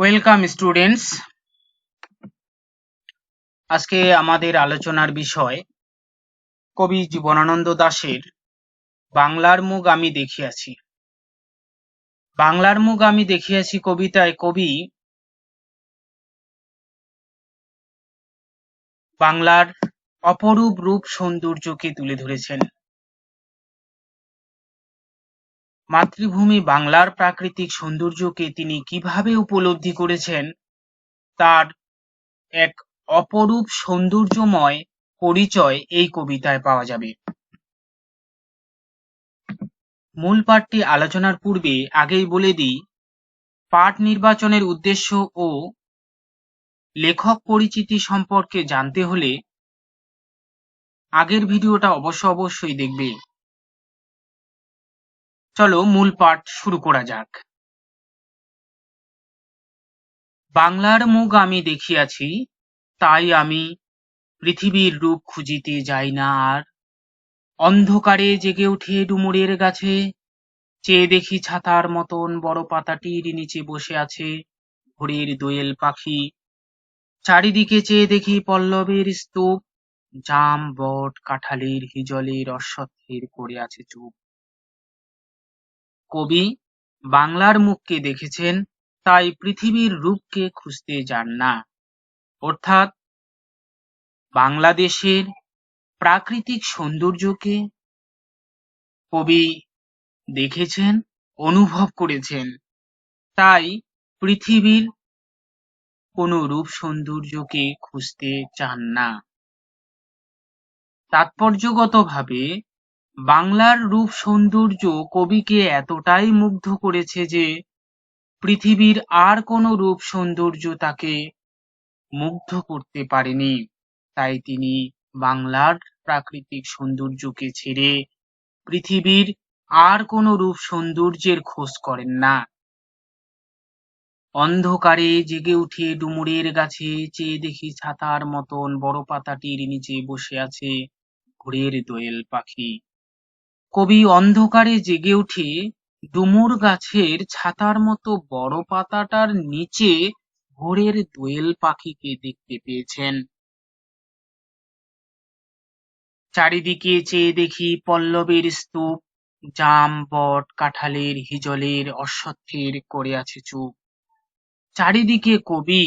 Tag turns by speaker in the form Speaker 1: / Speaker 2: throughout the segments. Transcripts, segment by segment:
Speaker 1: Welcome students. আজকে আমাদের আলোচনার বিষয় কবি জীবনানন্দ দাশের বাংলার মুখ আমি দেখিয়াছি। বাংলার মুখ আমি দেখিয়াছি কবিতায় কবি বাংলার অপরূপ রূপ সৌন্দর্যকে তুলে ধরেছেন। মাতৃভূমি বাংলার প্রাকৃতিক সৌন্দর্যকে তিনি কিভাবে উপলব্ধি করেছেন তার এক অপরূপ সৌন্দর্যময় পরিচয় এই কবিতায় পাওয়া যাবে। মূল পাঠটি আলোচনার পূর্বে আগেই বলে দিই, পাঠ নির্বাচনের উদ্দেশ্য ও লেখক পরিচিতি সম্পর্কে জানতে হলে আগের ভিডিওটা অবশ্যই দেখবে। চলো মূল পাঠ শুরু করা যাক। বাংলার মুখ আমি দেখিয়াছি, তাই আমি পৃথিবীর রূপ খুঁজিতে যাই না আর। অন্ধকারে জেগে উঠে ডুমুরের গাছে, চেয়ে দেখি ছাতার মতন বড় পাতাটির নিচে বসে আছে ভোরের দোয়েল পাখি। চারিদিকে চেয়ে দেখি পল্লবের স্তূপ, জাম বট কাঁঠালের হিজলের অশ্বত্থের করে আছে চুপ। কবি বাংলার মুখকে দেখেছেন, তাই পৃথিবীর রূপকে খুঁজতে যান না। অর্থাৎ বাংলাদেশের প্রাকৃতিক সৌন্দর্যকে কবি দেখেছেন, অনুভব করেছেন, তাই পৃথিবীর কোনো রূপ সৌন্দর্যকে খুঁজতে চান না। তাৎপর্যগতভাবে বাংলার রূপ সৌন্দর্য কবিকে এতটাই মুগ্ধ করেছে যে পৃথিবীর আর কোনো রূপ সৌন্দর্য তাকে মুগ্ধ করতে পারেনি। তাই তিনি বাংলার প্রাকৃতিক সৌন্দর্যকে ছেড়ে পৃথিবীর আর কোনো রূপ সৌন্দর্যের খোঁজ করেন না। অন্ধকারে জেগে উঠে ডুমুরের গাছে, চেয়ে দেখি ছাতার মতন বড় পাতাটির নিচে বসে আছে ভোরের দোয়েল পাখি। কবি অন্ধকারে জেগে উঠে ডুমুর গাছের ছাতার মতো বড় পাতাটার নিচে ভোরের দোয়েল পাখিকে দেখতে পেয়েছেন। চারিদিকে চেয়ে দেখি পল্লবের স্তূপ, জাম বট কাঁঠালের হিজলের অশ্বত্থের করে আছে চুপ। চারিদিকে কবি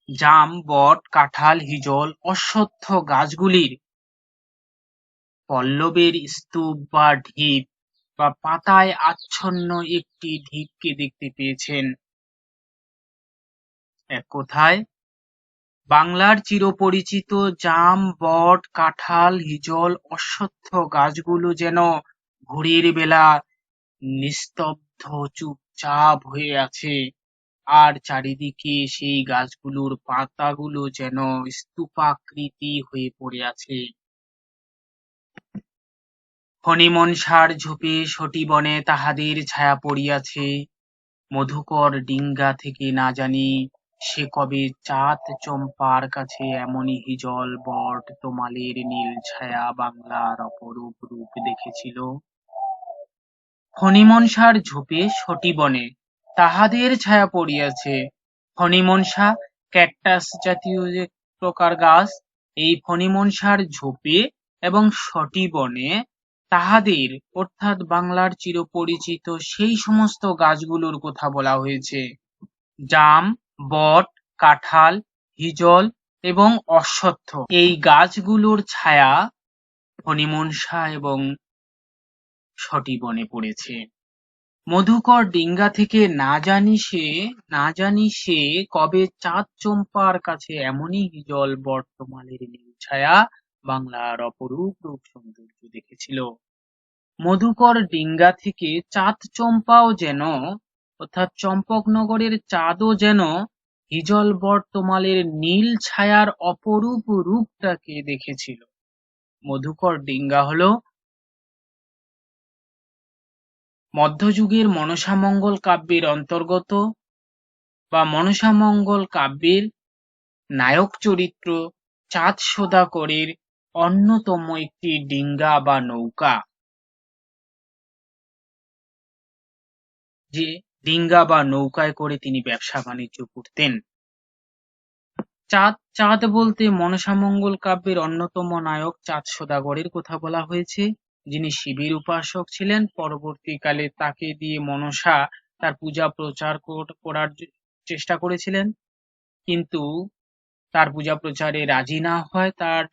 Speaker 1: জাম বট কাঁঠাল হিজল অশ্বত্থ গাছগুলির পল্লবের স্তূপ বা ঢিপ বা পাতায় আচ্ছন্ন একটি ঢিপকে দেখতে পেয়েছেন। এক কথায় বাংলার চিরপরিচিত জাম বট কাঁঠাল হিজল অশ্বত্থ গাছগুলো যেন ভোরের বেলা নিস্তব্ধ চুপচাপ হয়ে আছে, আর চারিদিকে সেই গাছগুলোর পাতাগুলো যেন স্তূপাকৃতি হয়ে পড়ে আছে। ফণিমনসার ঝোপে সটিবনে তাহাদের ছায়া পড়িয়াছে, মধুকর ডিঙ্গা থেকে না জানি সে কবে চাঁদ চম্পার কাছে এমনি হিজল বট তমালের নীল ছায়া বাংলার অপরূপ রূপ দেখেছিল। ফণিমনসার ঝোপে সটিবনে তাহাদের ছায়া পড়িয়াছে। ফণিমনসা ক্যাকটাস জাতীয় যে প্রকার গাছ, এই ফণিমনসার ঝোপে এবং সটিবনে তাহাদের অর্থাৎ বাংলার চিরপরিচিত সেই সমস্ত গাছগুলোর কথা বলা হয়েছে। জাম বট কাঁঠাল হিজল এবং অশ্বত্থ, এই গাছগুলোর ছায়া ফণিমনসা এবং সটিবনে পড়েছে। মধুকর ডিঙ্গা থেকে না জানি সে কবে চাঁদ চম্পার কাছে এমনি হিজল বট তমালের নীল ছায়া বাংলার অপরূপ রূপ সৌন্দর্য দেখেছিল। মধুকর ডিঙ্গা থেকে চাঁদ চম্পাও যেন অর্থাৎ চম্পকনগরের চাঁদও যেন হিজল বট তমালের নীল ছায়ার অপরূপ রূপটাকে দেখেছিল। মধুকর ডিঙ্গা হলো মধ্যযুগের মনসামঙ্গল কাব্যের অন্তর্গত বা মনসামঙ্গল কাব্যের নায়ক চরিত্র চাঁদ সদাগরের অন্যতম একটি ডিঙ্গা বা নৌকা, ডিঙ্গা বা নৌকায় করে তিনি ব্যবসা বাণিজ্য করতেন। চাঁদ বলতে মনসামঙ্গল কাব্যের অন্যতম নায়ক চাঁদ সওদাগরের কথা বলা হয়েছে, যিনি শিবের উপাসক ছিলেন। পরবর্তীকালে তাকে দিয়ে মনসা তার পূজা প্রচার করার চেষ্টা করেছিলেন, কিন্তু তার পূজা প্রচারে রাজি না হয় তার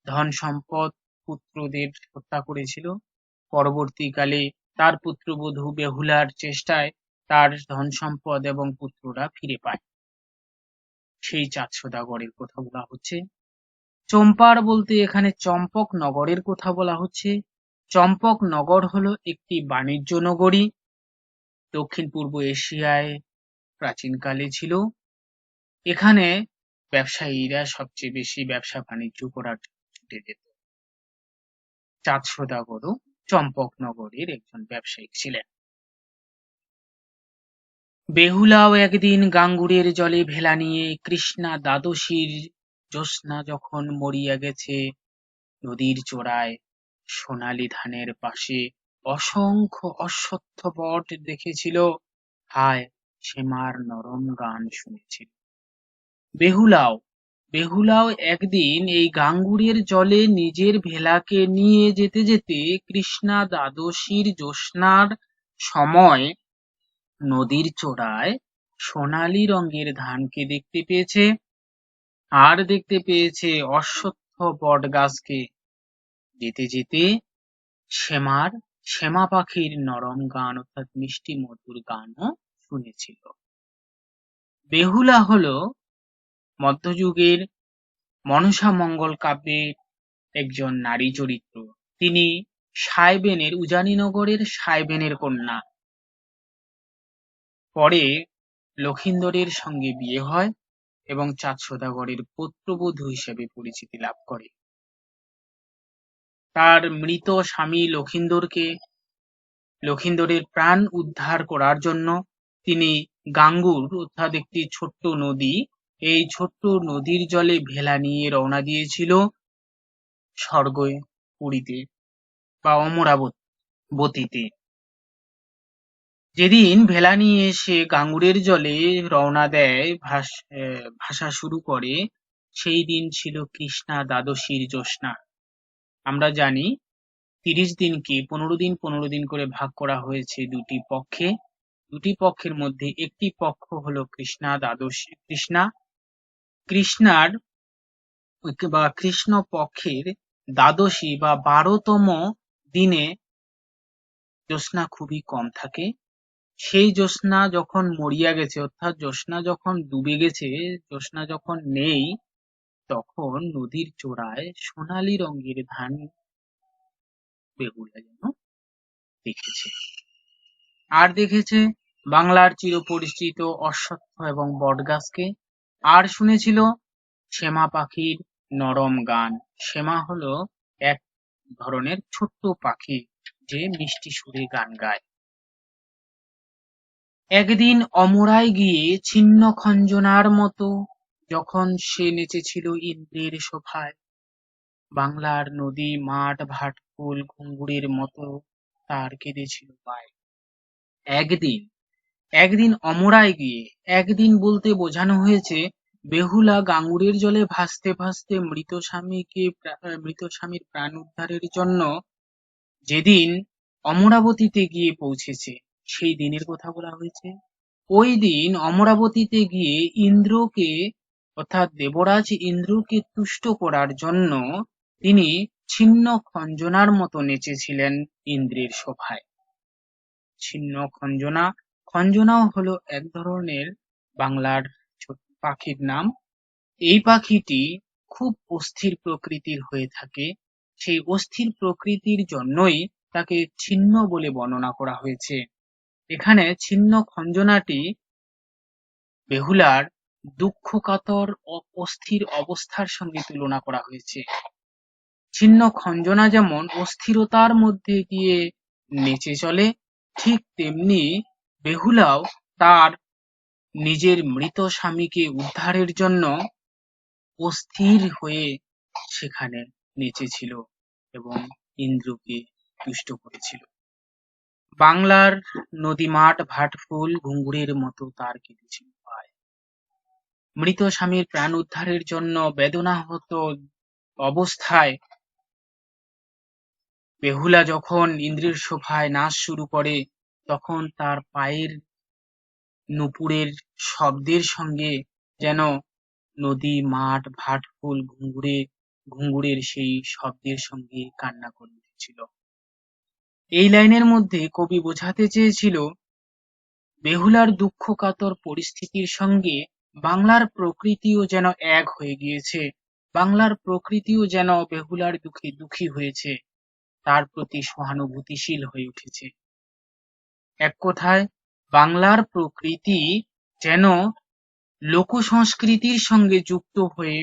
Speaker 1: ধন সম্পদ পুত্রদের হত্যা করেছিল। পরবর্তীকালে তার পুত্রবধূ বেহুলার চেষ্টায় তার ধন সম্পদ এবং পুত্ররা ফিরে পায়। সেই চাঁদ সওদাগরের কথা বলা হচ্ছে। চম্পার বলতে এখানে চম্পক নগরের কথা বলা হচ্ছে। চম্পক নগর হলো একটি বাণিজ্য নগরী, দক্ষিণ পূর্ব এশিয়ায় প্রাচীনকালে ছিল। এখানে ব্যবসায়ীরা সবচেয়ে বেশি ব্যবসা বাণিজ্য করার ছুটে যেত। চাঁদ সওদাগরও চম্পক নগরের একজন ব্যবসায়ী ছিলেন। বেহুলাও একদিন গাঙ্গুরের জলে ভেলা নিয়ে কৃষ্ণা দ্বাদশীর জ্যোৎস্না যখন মরিয়া গেছে, নদীর চড়ায় সোনালি ধানের পাশে অসংখ্য অশ্বত্থ বট দেখেছিল, হায় শ্যামার নরম গান শুনেছিল। বেহুলাও একদিন এই গাঙ্গুরের জলে নিজের ভেলাকে নিয়ে যেতে যেতে কৃষ্ণা দ্বাদশীর জ্যোৎস্নার সময় নদীর চড়ায় সোনালি রঙের ধানকে দেখতে পেয়েছে, আর দেখতে পেয়েছে অশ্বত্থ বট গাছকে। যেতে যেতে শ্যামা পাখির নরম গান অর্থাৎ মিষ্টি মধুর গানও শুনেছিল। বেহুলা হলো মধ্যযুগের মনসামঙ্গল কাব্যের একজন নারী চরিত্র। তিনি উজানিনগরের সায়বেনের কন্যা। পরে লক্ষিন্দরের সঙ্গে বিয়ে হয় এবং চাঁদ সওদাগরের পুত্রবধূ হিসেবে পরিচিতি লাভ করে। তার মৃত স্বামী লক্ষিন্দরের প্রাণ উদ্ধার করার জন্য তিনি গাঙ্গুর অর্থাৎ একটি ছোট্ট নদী, এই ছোট্ট নদীর জলে ভেলা নিয়ে রওনা দিয়েছিল স্বর্গে পুরীতে বা অমরাবতীতে। যেদিন ভেলা নিয়ে সে গাঙ্গুরের জলে রওনা দেয়, ভাসা শুরু করে, সেই দিন ছিল কৃষ্ণা দ্বাদশীর জ্যোৎস্না। আমরা জানি ৩০ দিনকে ১৫ দিন ১৫ দিন করে ভাগ করা হয়েছে দুটি পক্ষে। দুটি পক্ষের মধ্যে একটি পক্ষ হলো কৃষ্ণার বা কৃষ্ণ পক্ষের দ্বাদশী বা ১২তম দিনে জ্যোৎস্না খুবই কম থাকে। সেই জ্যোৎস্না যখন মরিয়া গেছে, অর্থাৎ জ্যোৎস্না যখন ডুবে গেছে, জ্যোৎস্না যখন নেই, তখন নদীর চড়ায় সোনালি রঙের ধান বেহুলা যেন দেখেছে। আর দেখেছে বাংলার চিরপরিচিত অশ্বত্থ এবং বটগাছকে, আর শুনেছিল শ্যামা পাখির নরম গান। শ্যামা হলো এক ধরনের ছোট্ট পাখি যে মিষ্টি সুরে গান গায়। একদিন অমরায় গিয়ে ছিন্ন খঞ্জনার মতো যখন সে নেচেছিল ইন্দ্রের শোভায়, বাংলার নদী মাঠ ভাটকুল ঘুঙুরের মতো তার কেঁদেছিল পায়। একদিন অমরায় গিয়ে, একদিন বলতে বোঝানো হয়েছে বেহুলা গাঙ্গুরের জলে ভাসতে ভাসতে মৃত স্বামীর প্রাণ উদ্ধারের জন্য যেদিন অমরাবতীতে গিয়ে পৌঁছেছে, সেই দিনের কথা বলা হয়েছে। ওই দিন অমরাবতীতে গিয়ে ইন্দ্রকে অর্থাৎ দেবরাজ ইন্দ্রকে তুষ্ট করার জন্য তিনি ছিন্ন খঞ্জনার মতো নেচেছিলেন ইন্দ্রের শোভায়। ছিন্ন খঞ্জনাও হলো এক ধরনের বাংলার পাখির নাম। এই পাখিটি খুব অস্থির প্রকৃতির হয়ে থাকে। সেই অস্থির প্রকৃতির জন্যই তাকে ছিন্ন বলে বর্ণনা করা হয়েছে। এখানে ছিন্ন খঞ্জনাটি বেহুলার দুঃখকাতর অস্থির অবস্থার সঙ্গে তুলনা করা হয়েছে। ছিন্ন খঞ্জনা যেমন অস্থিরতার মধ্যে দিয়ে নেচে চলে, ঠিক তেমনি বেহুলাও তার নিজের মৃত স্বামীকে উদ্ধারের জন্য অস্থির হয়ে সেখানে নেচেছিল এবং ইন্দ্রকে তুষ্ট করেছিল। বাংলার নদী মাঠ ভাটফুল ঘুঙুরের মতো তার কেটেছিল পায়। মৃত স্বামীর প্রাণ উদ্ধারের জন্য বেদনাহত অবস্থায় বেহুলা যখন ইন্দ্রের শোভায় নাচ শুরু করে, তখন তার পায়ের নূপুরের শব্দের সঙ্গে যেন নদী মাঠ ভাটফুল ঘুঙুরের সেই শব্দের সঙ্গে কান্না করে উঠেছিল। এই লাইনের মধ্যে কবি বোঝাতে চেয়েছিল বেহুলার দুঃখকাতর পরিস্থিতির সঙ্গে বাংলার প্রকৃতিও যেন এক হয়ে গিয়েছে, বাংলার প্রকৃতিও যেন বেহুলার দুঃখে দুঃখী হয়েছে, তার প্রতি সহানুভূতিশীল হয়ে উঠেছে। এক কথায় বাংলার প্রকৃতি যেন লোকসংস্কৃতির সঙ্গে যুক্ত হয়ে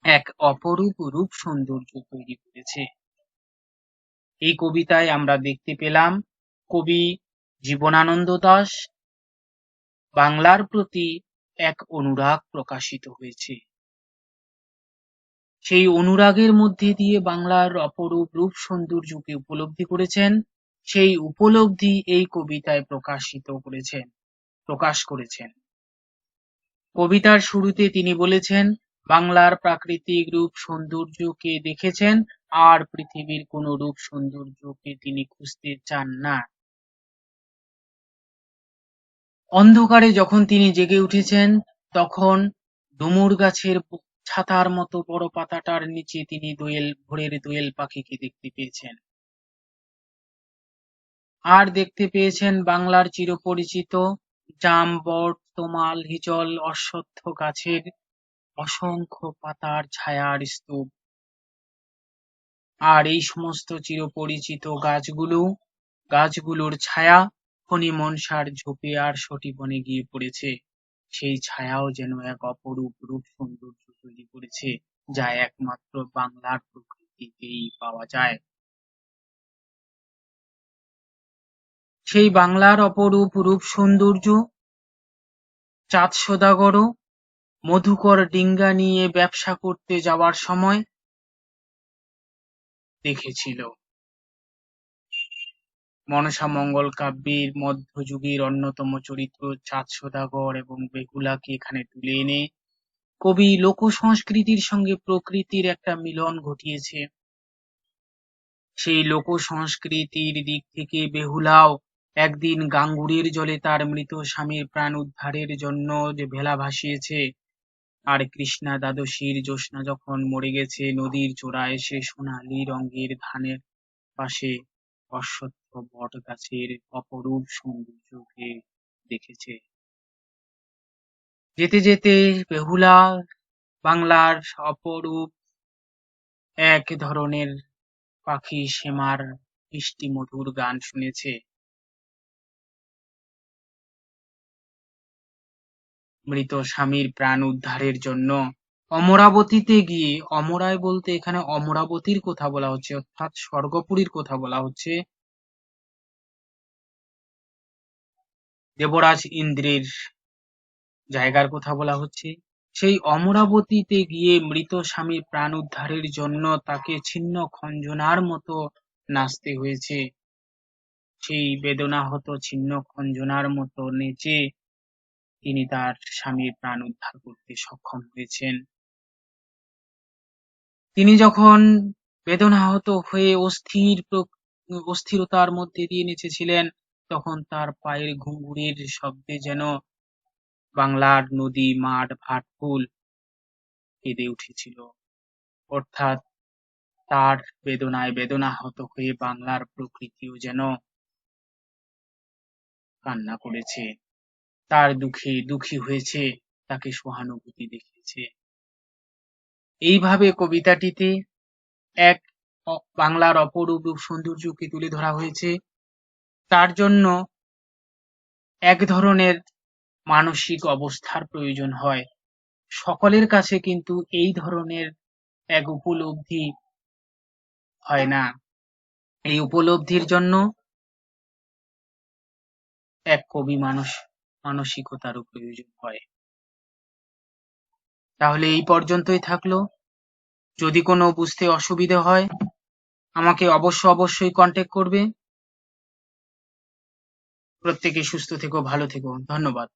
Speaker 1: এক অপরূপ রূপ সৌন্দর্য তৈরি করেছে। এই কবিতায় আমরা দেখতে পেলাম কবি জীবনানন্দ দাশ বাংলার প্রতি এক অনুরাগ প্রকাশিত হয়েছে। সেই অনুরাগের মধ্যে দিয়ে বাংলার অপরূপ রূপ সৌন্দর্যকে উপলব্ধি করেছেন, সেই উপলব্ধি এই কবিতায় প্রকাশ করেছেন। কবিতার শুরুতে তিনি বলেছেন, বাংলার প্রাকৃতিক রূপ সৌন্দর্যকে দেখেছেন আর পৃথিবীর কোন রূপ সৌন্দর্যকে তিনি খুঁজতে চান না। অন্ধকারে যখন তিনি জেগে উঠেছেন, তখন ডুমুর গাছের ছাতার মতো বড় পাতাটার নিচে তিনি ভোরের দোয়েল পাখিকে দেখতে পেয়েছেন। আর দেখতে পেয়েছেন বাংলার চিরপরিচিত জাম, বট, তমাল, হিজল, অশ্বত্থ গাছের অসংখ্য পাতার ছায়ার স্তূপ। আর এই সমস্ত চিরপরিচিত গাছগুলোর ছায়া ফণি মনসার ঝোপে আর সটি বনে গিয়ে পড়েছে। সেই ছায়াও যেন এক অপরূপ রূপ সৌন্দর্য তৈরি করেছে, যা একমাত্র বাংলার প্রকৃতিতেই পাওয়া যায়। সেই বাংলার অপরূপ রূপ সৌন্দর্য চাঁদ সওদাগর মধুকর ডিঙ্গা নিয়ে ব্যবসা করতে যাওয়ার সময় দেখেছিল। মনসা মঙ্গল কাব্যের মধ্যযুগের অন্যতম চরিত্র চাঁদ সওদাগর এবং বেহুলাকে এখানে তুলে এনে কবি লোকসংস্কৃতির সঙ্গে প্রকৃতির একটা মিলন ঘটিয়েছে। সেই লোকসংস্কৃতির দিক থেকে বেহুলাও একদিন গাঙ্গুরের জলে তার মৃত স্বামীর প্রাণ উদ্ধারের জন্য যে ভেলা ভাসিয়েছে, আর কৃষ্ণা দ্বাদশীর জ্যোৎস্না যখন মরে গেছে, নদীর চূড়ায় এসে সোনালি রঙের ধানের পাশে অশ্বত্থ বট গাছের অপরূপ সৌন্দর্যকে দেখেছে। যেতে যেতে বেহুলা বাংলার অপরূপ এক ধরনের পাখি শ্যামার মিষ্টি মধুর গান শুনেছে। মৃত স্বামীর প্রাণ উদ্ধারের জন্য অমরাবতীতে গিয়ে, অমরায় বলতে এখানে অমরাবতীর কথা বলা হচ্ছে, অর্থাৎ স্বর্গপুরীর কথা বলা হচ্ছে, দেবরাজ ইন্দ্রের জায়গার কথা বলা হচ্ছে। সেই অমরাবতীতে গিয়ে মৃত স্বামীর প্রাণ উদ্ধারের জন্য তাকে ছিন্ন খঞ্জনার মতো নাচতে হয়েছে। সেই বেদনাহত ছিন্ন খঞ্জনার মতো নেচে তিনি তার স্বামীর প্রাণ উদ্ধার করতে সক্ষম হয়েছেন। তিনি যখন বেদনাহত হয়ে অস্থিরতার মধ্যে দিয়ে নেচেছিলেন, তখন তার পায়ের ঘুঙুরের শব্দে যেন বাংলার নদী মাঠ ভাটফুল কেঁদে উঠেছিল। অর্থাৎ তার বেদনায় বেদনাহত হয়ে বাংলার প্রকৃতিও যেন কান্না করেছে, তার দুঃখে দুঃখী হয়েছে, তাকে সহানুভূতি দেখিয়েছে। এইভাবে কবিতাটিতে এক বাংলার অপরূপ রূপ সৌন্দর্যকে তুলে ধরা হয়েছে। তার জন্য এক ধরনের মানসিক অবস্থার প্রয়োজন হয়। সকলের কাছে কিন্তু এই ধরনের এক উপলব্ধি হয় না। এই উপলব্ধির জন্য এক কবি মানসিকতারও প্রয়োজন হয়। তাহলে এই পর্যন্তই থাকলো। যদি কোনো বুঝতে অসুবিধে হয় আমাকে অবশ্যই কন্ট্যাক্ট করবে। প্রত্যেকে সুস্থ থেকো, ভালো থেকো। ধন্যবাদ।